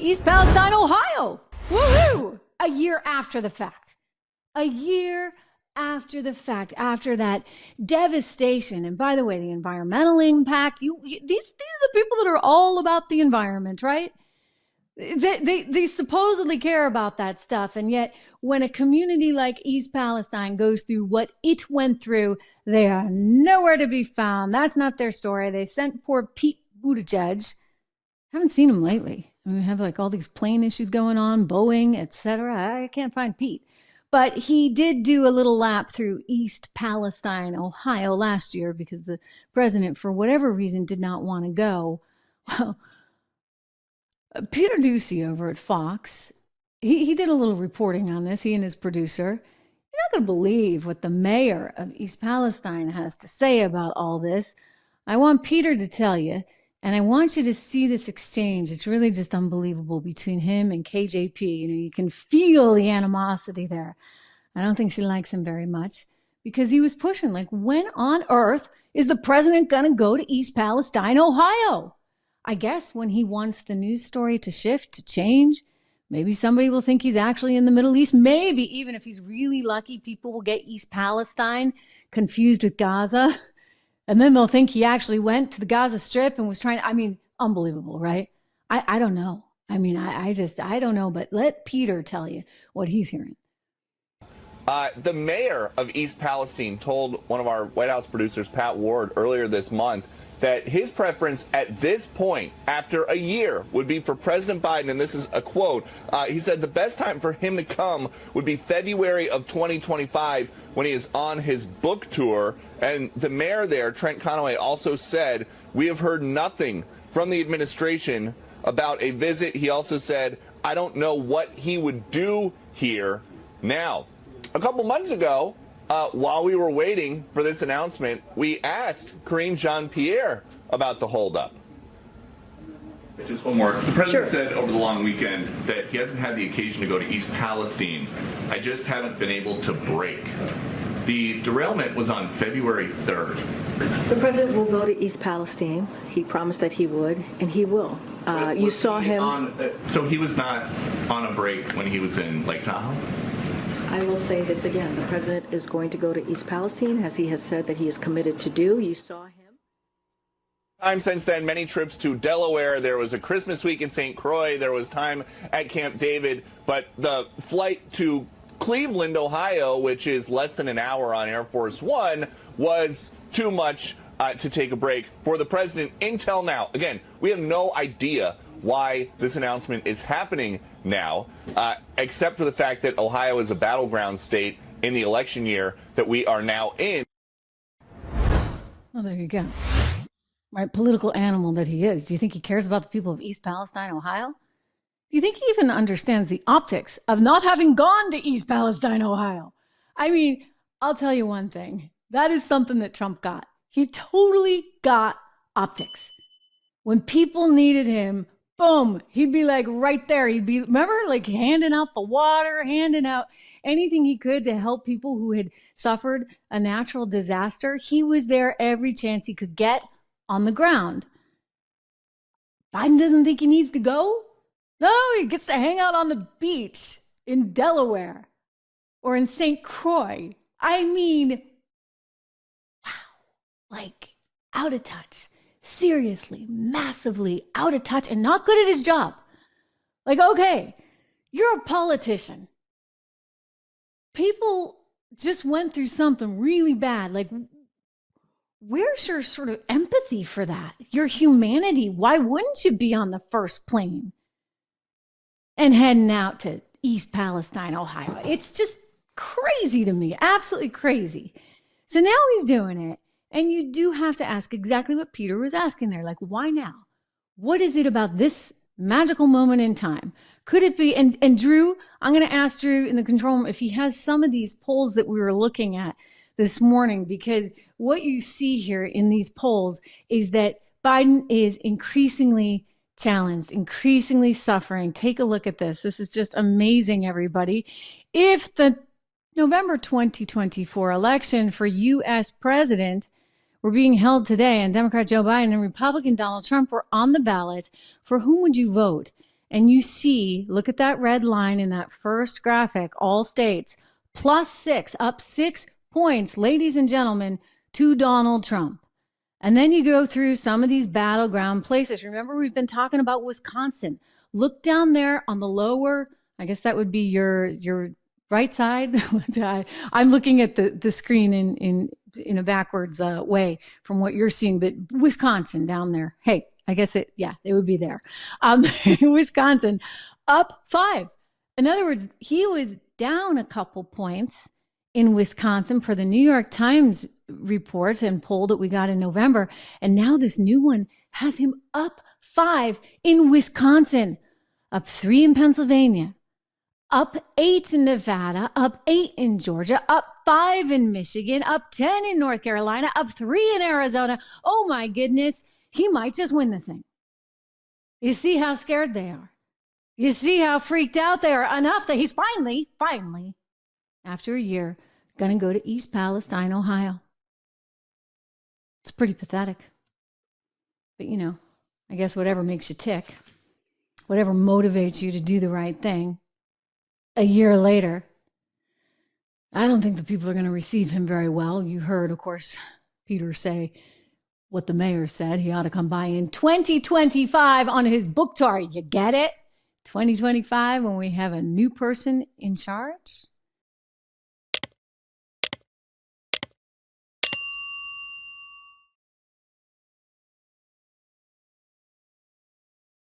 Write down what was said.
East Palestine, Ohio. Woohoo! A year after the fact. A year after the fact, after that devastation. And by the way, the environmental impact, these are the people that are all about the environment, right? They supposedly care about that stuff. And yet when a community like East Palestine goes through what it went through, they are nowhere to be found. That's not their story. They sent poor Pete Buttigieg. Haven't seen him lately. I mean, we have like all these plane issues going on, Boeing, etc. I can't find Pete. But he did do a little lap through East Palestine, Ohio last year because the president, for whatever reason, did not want to go. Well, Peter Doocy over at Fox, he did a little reporting on this, he and his producer. You're not going to believe what the mayor of East Palestine has to say about all this. I want Peter to tell you, and I want you to see this exchange. It's really just unbelievable between him and KJP. You know, you can feel the animosity there. I don't think she likes him very much because he was pushing, like, when on earth is the president going to go to East Palestine, Ohio? I guess when he wants the news story to shift, to change, maybe somebody will think he's actually in the Middle East. Maybe even if he's really lucky, people will get East Palestine confused with Gaza. And then they'll think he actually went to the Gaza Strip and was trying to, I mean, unbelievable, right? I don't know. I mean, I don't know, but let Peter tell you what he's hearing. The mayor of East Palestine told one of our White House producers, Pat Ward, earlier this month that his preference at this point, after a year, would be for President Biden, and this is a quote, he said the best time for him to come would be February of 2025 when he is on his book tour. And the mayor there, Trent Conaway, also said, we have heard nothing from the administration about a visit. He also said, I don't know what he would do here. Now, a couple months ago, while we were waiting for this announcement, we asked Karine Jean-Pierre about the holdup. Just one more. The president said over the long weekend that he hasn't had the occasion to go to East Palestine. I just haven't been able to break. The derailment was on February 3rd. The president will go to East Palestine. He promised that he would, and he will. You saw him. So he was not on a break when he was in Lake Tahoe? I will say this again. The president is going to go to East Palestine, as he has said that he is committed to do. You saw him. Time since then, many trips to Delaware. There was a Christmas week in St. Croix. There was time at Camp David. But the flight to Cleveland, Ohio, which is less than an hour on Air Force One, was too much to take a break for the president until now. Again, we have no idea why this announcement is happening now, except for the fact that Ohio is a battleground state in the election year that we are now in. Well, there you go. Right, political animal that he is. Do you think he cares about the people of East Palestine, Ohio? Do you think he even understands the optics of not having gone to East Palestine, Ohio? I mean, I'll tell you one thing. That is something that Trump got. He totally got optics. When people needed him, boom, he'd be like right there. He'd be, remember, like handing out the water, handing out anything he could to help people who had suffered a natural disaster. He was there every chance he could get on the ground. Biden doesn't think he needs to go. No, he gets to hang out on the beach in Delaware or in St. Croix. I mean, wow, like out of touch. Seriously, massively out of touch and not good at his job. Like, okay, you're a politician. People just went through something really bad. Like, where's your sort of empathy for that? Your humanity? Why wouldn't you be on the first plane and heading out to East Palestine, Ohio? It's just crazy to me. Absolutely crazy. So now he's doing it. And you do have to ask exactly what Peter was asking there. Like, why now? What is it about this magical moment in time? Could it be, and Drew, I'm going to ask Drew in the control room if he has some of these polls that we were looking at this morning, because what you see here in these polls is that Biden is increasingly challenged, increasingly suffering. Take a look at this. This is just amazing, everybody. If the November 2024 election for U.S. president were being held today and Democrat Joe Biden and Republican Donald Trump were on the ballot, for whom would you vote? and you see, look at that red line in that first graphic, all states, +6, up 6 points, ladies and gentlemen, to Donald Trump. And then you go through some of these battleground places. Remember, we've been talking about Wisconsin. Look down there on the lower, I guess that would be your right side. I'm looking at the screen in a backwards way from what you're seeing, but Wisconsin down there. Hey, I guess it would be there. Wisconsin up 5. In other words, he was down a couple points in Wisconsin per the New York Times report and poll that we got in November. And now this new one has him up 5 in Wisconsin, up 3 in Pennsylvania, up 8 in Nevada, up 8 in Georgia, up 5 in Michigan, up 10 in North Carolina, up 3 in Arizona. Oh my goodness, he might just win the thing. You see how scared they are. You see how freaked out they are, enough that he's finally, after a year, going to go to East Palestine, Ohio. It's pretty pathetic. But, I guess whatever makes you tick, whatever motivates you to do the right thing, a year later, I don't think the people are going to receive him very well. You heard, of course, Peter say what the mayor said. He ought to come by in 2025 on his book tour. You get it? 2025 when we have a new person in charge?